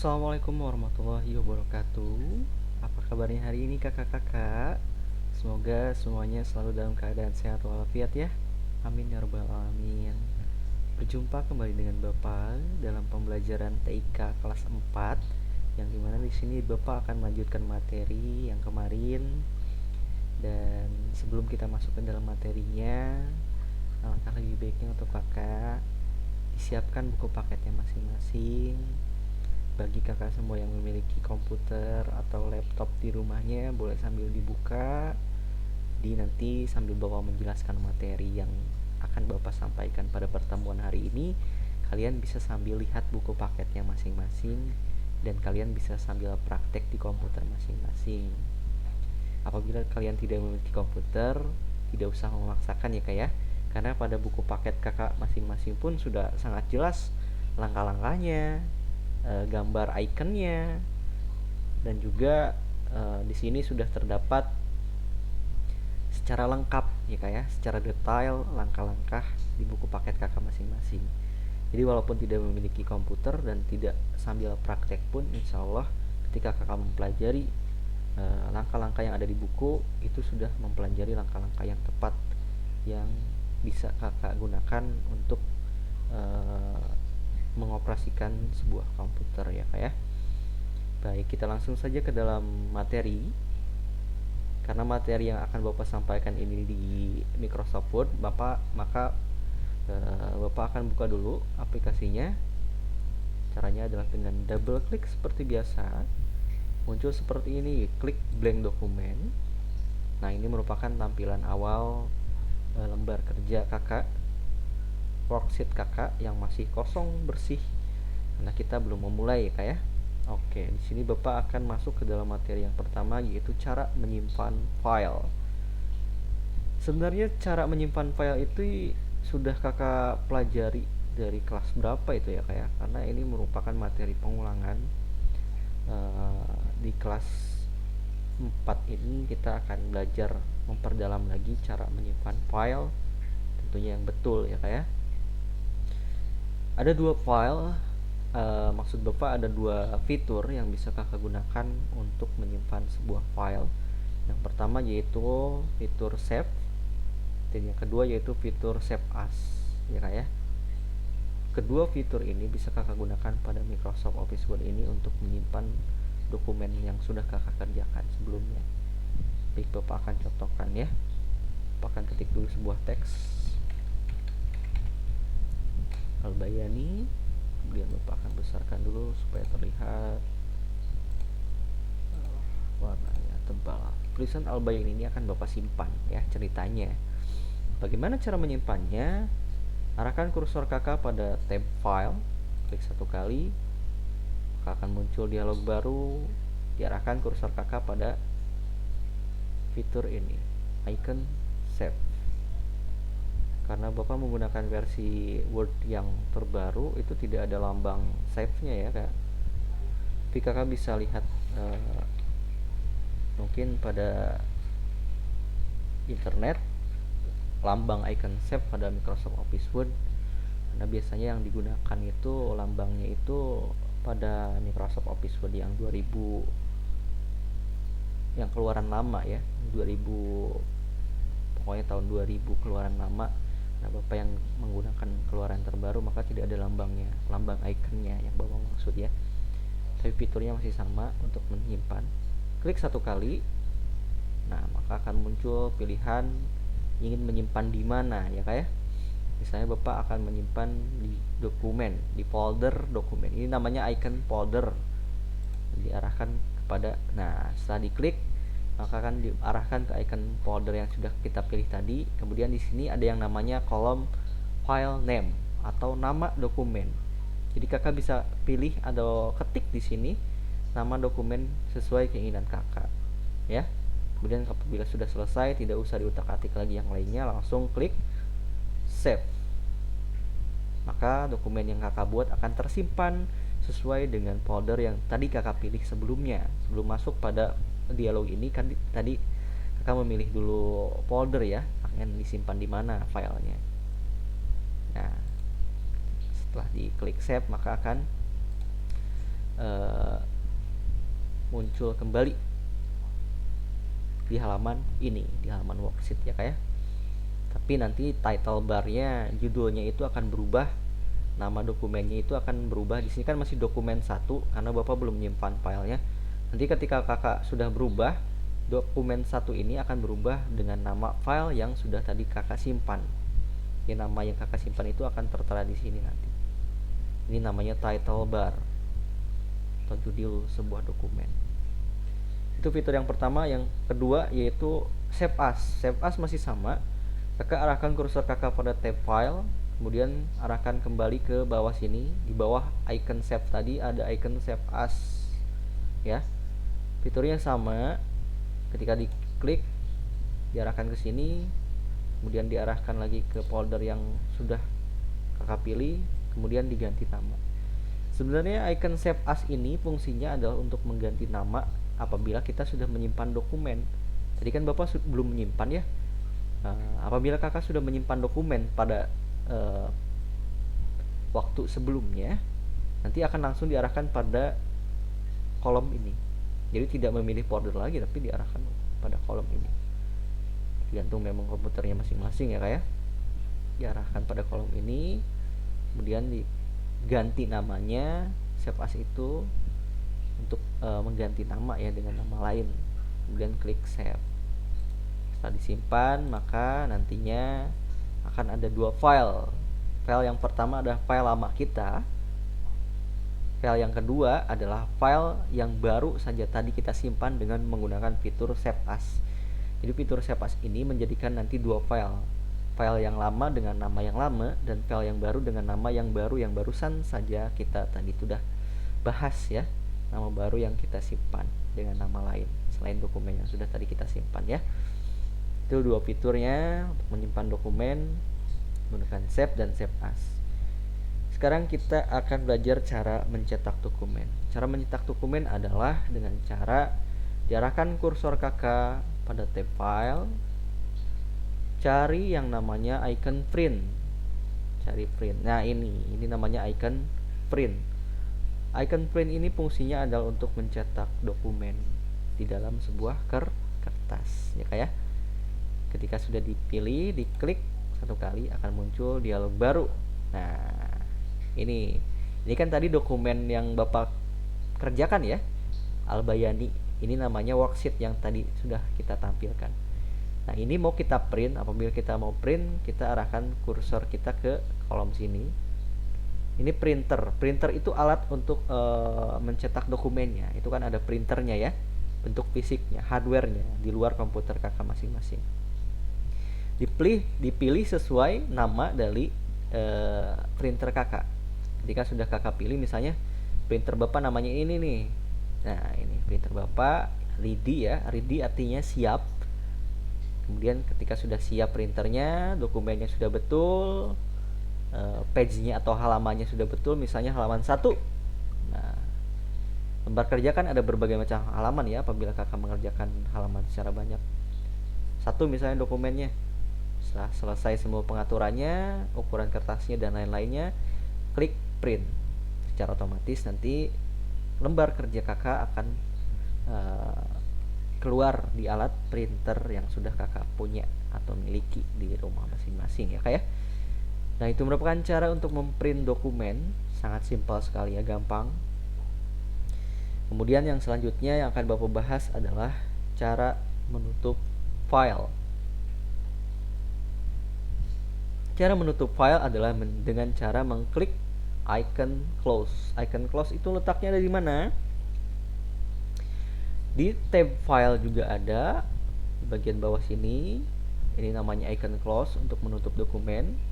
Assalamualaikum warahmatullahi wabarakatuh. Apa kabarnya hari ini kakak-kakak? Semoga semuanya selalu dalam keadaan sehat walafiat ya. Amin ya rabbal alamin. Berjumpa kembali dengan Bapak dalam pembelajaran TIK kelas 4, yang dimana di sini Bapak akan melanjutkan materi yang kemarin. Dan sebelum kita masuk ke dalam materinya, alangkah lebih baiknya untuk kakak disiapkan buku paketnya masing-masing. Bagi kakak semua yang memiliki komputer atau laptop di rumahnya, boleh sambil dibuka di nanti sambil bapak menjelaskan materi yang akan bapak sampaikan pada pertemuan hari ini. Kalian bisa sambil lihat buku paketnya masing-masing, dan kalian bisa sambil praktek di komputer masing-masing. Apabila kalian tidak memiliki komputer, tidak usah memaksakan ya kak ya, karena pada buku paket kakak masing-masing pun sudah sangat jelas langkah-langkahnya, gambar ikonnya, dan juga di sini sudah terdapat secara lengkap ya kak ya, secara detail langkah-langkah di buku paket kakak masing-masing. Jadi walaupun tidak memiliki komputer dan tidak sambil praktek pun, insya Allah ketika kakak mempelajari langkah-langkah yang ada di buku, itu sudah mempelajari langkah-langkah yang tepat yang bisa kakak gunakan untuk mengoperasikan sebuah komputer ya kak ya. Baik, kita langsung saja ke dalam materi. Karena materi yang akan Bapak sampaikan ini di Microsoft Word, maka Bapak akan buka dulu aplikasinya. Caranya adalah dengan double klik seperti biasa. Muncul seperti ini, klik blank dokumen. Nah, ini merupakan tampilan awal lembar kerja kakak, worksheet kakak yang masih kosong bersih karena kita belum memulai ya kak ya. Oke, di sini Bapak akan masuk ke dalam materi yang pertama, yaitu cara menyimpan file. Sebenarnya cara menyimpan file itu sudah kakak pelajari dari kelas berapa itu ya kak ya, karena ini merupakan materi pengulangan. Di kelas 4 ini kita akan belajar memperdalam lagi cara menyimpan file, tentunya yang betul ya kak ya. Ada dua file, maksud Bapak ada dua fitur yang bisa kakak gunakan untuk menyimpan sebuah file. Yang pertama yaitu fitur save, dan yang kedua yaitu fitur save as ya kak ya. Kedua fitur ini bisa kakak gunakan pada Microsoft Office Word ini untuk menyimpan dokumen yang sudah kakak kerjakan sebelumnya. Baik, Bapak akan contohkan ya. Bapak akan ketik dulu sebuah teks Albayani, kemudian Bapak akan besarkan dulu supaya terlihat warnanya tebal. Tulisan Albayani ini akan Bapak simpan ya ceritanya. Bagaimana cara menyimpannya? Arahkan kursor kakak pada tab file, klik satu kali, maka akan muncul dialog baru. Diarahkan kursor kakak pada fitur ini, icon save. Karena Bapak menggunakan versi Word yang terbaru, itu tidak ada lambang save-nya ya kak. Tapi kakak bisa lihat mungkin pada internet lambang icon save pada Microsoft Office Word, karena biasanya yang digunakan itu lambangnya itu pada Microsoft Office Word yang 2000, yang keluaran lama ya, 2000, pokoknya tahun 2000 keluaran lama. Nah, Bapak yang menggunakan keluaran terbaru maka tidak ada lambangnya, lambang ikonnya yang Bapak maksud ya. Tapi fiturnya masih sama untuk menyimpan. Klik satu kali. Nah, maka akan muncul pilihan ingin menyimpan di mana ya kak ya. Misalnya Bapak akan menyimpan di dokumen, di folder dokumen. Ini namanya icon folder. Diarahkan kepada, nah setelah diklik maka akan diarahkan ke icon folder yang sudah kita pilih tadi. Kemudian di sini ada yang namanya kolom file name atau nama dokumen. Jadi kakak bisa pilih atau ketik di sini nama dokumen sesuai keinginan kakak ya. Kemudian apabila sudah selesai, tidak usah diutak-atik lagi yang lainnya, langsung klik save. Maka dokumen yang kakak buat akan tersimpan sesuai dengan folder yang tadi kakak pilih sebelumnya. Sebelum masuk pada dialog ini kan tadi kakak memilih dulu folder ya, akan disimpan di mana filenya. Nah, setelah diklik save maka akan muncul kembali di halaman ini, di halaman worksheet ya kayak. Tapi nanti title barnya, judulnya itu akan berubah, nama dokumennya itu akan berubah. Di sini kan masih dokumen 1 karena Bapak belum menyimpan filenya. Nanti ketika Kakak sudah berubah, dokumen 1 ini akan berubah dengan nama file yang sudah tadi Kakak simpan. Ya, nama yang Kakak simpan itu akan tertera di sini nanti. Ini namanya title bar atau judul sebuah dokumen. Itu fitur yang pertama. Yang kedua yaitu save as. Save as masih sama. Kakak arahkan kursor Kakak pada tab file, kemudian arahkan kembali ke bawah sini. Di bawah icon save tadi ada icon save as. Ya. Fiturnya sama. Ketika diklik, diarahkan ke sini, kemudian diarahkan lagi ke folder yang sudah Kakak pilih, kemudian diganti nama. Sebenarnya icon save as ini fungsinya adalah untuk mengganti nama apabila kita sudah menyimpan dokumen. Tadi kan Bapak belum menyimpan ya. Apabila Kakak sudah menyimpan dokumen pada waktu sebelumnya, nanti akan langsung diarahkan pada kolom ini. Jadi tidak memilih folder lagi, tapi diarahkan pada kolom ini. Tergantung memang komputernya masing-masing ya kayak. Diarahkan pada kolom ini, kemudian diganti namanya, save as itu untuk mengganti nama ya dengan nama lain. Kemudian klik save. Setelah disimpan, maka nantinya akan ada 2 file. File yang pertama adalah file lama kita. File yang kedua adalah file yang baru saja tadi kita simpan dengan menggunakan fitur save as. Jadi fitur save as ini menjadikan nanti 2 file. File yang lama dengan nama yang lama dan file yang baru dengan nama yang baru, yang barusan saja kita tadi sudah bahas ya. Nama baru yang kita simpan dengan nama lain selain dokumen yang sudah tadi kita simpan ya. Itu 2 fiturnya untuk menyimpan dokumen menggunakan save dan save as. Sekarang kita akan belajar cara mencetak dokumen. Cara mencetak dokumen adalah dengan cara diarahkan kursor Kakak pada tab file, cari yang namanya icon print. Cari print. Nah, ini namanya icon print. Icon print ini fungsinya adalah untuk mencetak dokumen di dalam sebuah kertas ya kayak. Ketika sudah dipilih, diklik 1 kali akan muncul dialog baru. Nah, ini kan tadi dokumen yang Bapak kerjakan ya, Albayani. Ini namanya worksheet yang tadi sudah kita tampilkan. Nah, ini mau kita print. Apabila kita mau print, kita arahkan kursor kita ke kolom sini. Ini printer. Printer itu alat untuk mencetak dokumennya. Itu kan ada printernya ya, bentuk fisiknya, hardwarenya di luar komputer Kakak masing-masing. Dipilih sesuai nama dari printer Kakak. Ketika sudah Kakak pilih, misalnya printer Bapak namanya ini nih. Nah, ini printer Bapak ready ya. Ready artinya siap. Kemudian ketika sudah siap printernya, dokumennya sudah betul, page-nya atau halamannya sudah betul, misalnya halaman 1. Nah, lembar kerja kan ada berbagai macam halaman ya apabila Kakak mengerjakan halaman secara banyak. 1 misalnya dokumennya. Setelah selesai semua pengaturannya, ukuran kertasnya dan lain-lainnya, klik print. Secara otomatis nanti lembar kerja Kakak akan keluar di alat printer yang sudah Kakak punya atau miliki di rumah masing-masing ya kayak. Nah, itu merupakan cara untuk memprint dokumen. Sangat simpel sekali ya, gampang. Kemudian yang selanjutnya yang akan Bapak bahas adalah cara menutup file. Cara menutup file adalah dengan cara mengklik icon close. Icon close itu letaknya ada di mana? Di tab file juga ada di bagian bawah sini. Ini namanya icon close untuk menutup dokumen.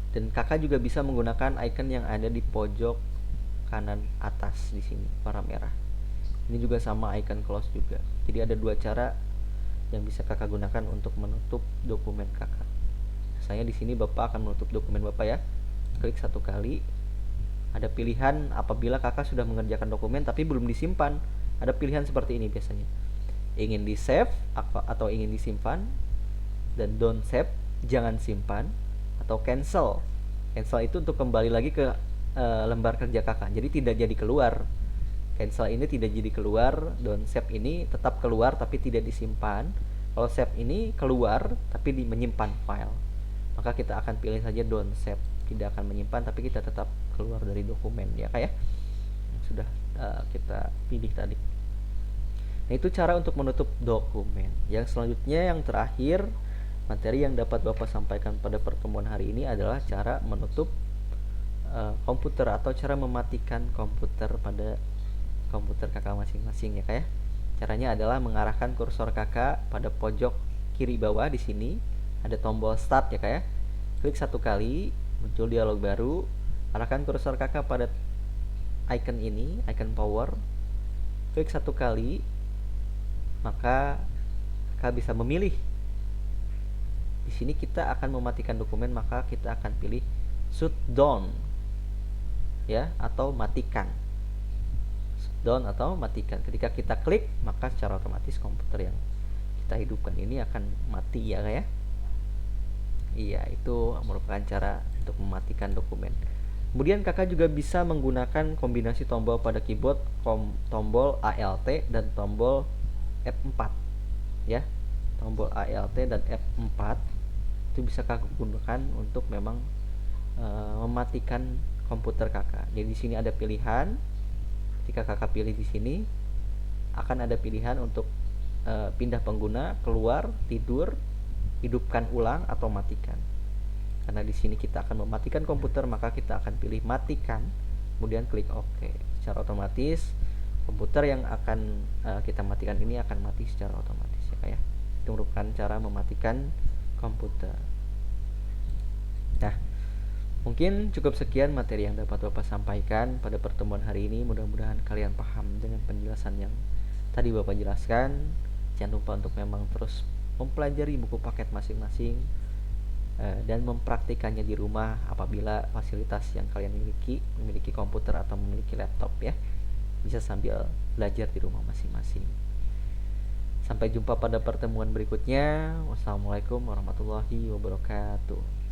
Dan Kakak juga bisa menggunakan icon yang ada di pojok kanan atas di sini, warna merah. Ini juga sama, icon close juga. Jadi ada 2 cara yang bisa Kakak gunakan untuk menutup dokumen Kakak. Misalnya di sini Bapak akan menutup dokumen Bapak ya. Klik 1 kali. Ada pilihan apabila Kakak sudah mengerjakan dokumen tapi belum disimpan. Ada pilihan seperti ini biasanya. Ingin di save atau ingin disimpan, dan don't save, jangan simpan, atau cancel. Cancel itu untuk kembali lagi ke lembar kerja Kakak. Jadi tidak jadi keluar. Cancel ini tidak jadi keluar, don't save ini tetap keluar tapi tidak disimpan. Kalau save ini keluar tapi menyimpan file, maka kita akan pilih saja don't save, tidak akan menyimpan tapi kita tetap keluar dari dokumen ya kayak sudah kita pilih tadi. Nah, itu cara untuk menutup dokumen. Yang selanjutnya, yang terakhir, materi yang dapat Bapak sampaikan pada pertemuan hari ini adalah cara menutup komputer atau cara mematikan komputer pada komputer kakak masing-masing ya kak ya. Caranya adalah mengarahkan kursor kakak pada pojok kiri bawah di sini ada tombol start ya kak ya. Klik satu kali, muncul dialog baru. Arahkan kursor kakak pada icon ini, icon power. Klik satu kali, maka kakak bisa memilih. Di sini kita akan mematikan dokumen, maka kita akan pilih shut down ya, atau matikan. Down atau matikan. Ketika kita klik, maka secara otomatis komputer yang kita hidupkan ini akan mati ya kayak. Iya, itu merupakan cara untuk mematikan dokumen. Kemudian kakak juga bisa menggunakan kombinasi tombol pada keyboard, tombol ALT dan tombol F4 ya. Tombol ALT dan F4 itu bisa kakak gunakan untuk memang mematikan komputer kakak. Jadi di sini ada pilihan. Ketika kakak pilih di sini akan ada pilihan untuk pindah pengguna, keluar, tidur, hidupkan ulang atau matikan. Karena di sini kita akan mematikan komputer, maka kita akan pilih matikan, kemudian klik OK. Secara otomatis komputer yang akan kita matikan ini akan mati secara otomatis ya kayak. Itu merupakan cara mematikan komputer. Nah, mungkin cukup sekian materi yang dapat Bapak sampaikan pada pertemuan hari ini. Mudah-mudahan kalian paham dengan penjelasan yang tadi Bapak jelaskan. Jangan lupa untuk memang terus mempelajari buku paket masing-masing dan mempraktikannya di rumah apabila fasilitas yang kalian memiliki komputer atau memiliki laptop ya. Bisa sambil belajar di rumah masing-masing. Sampai jumpa pada pertemuan berikutnya. Wassalamualaikum warahmatullahi wabarakatuh.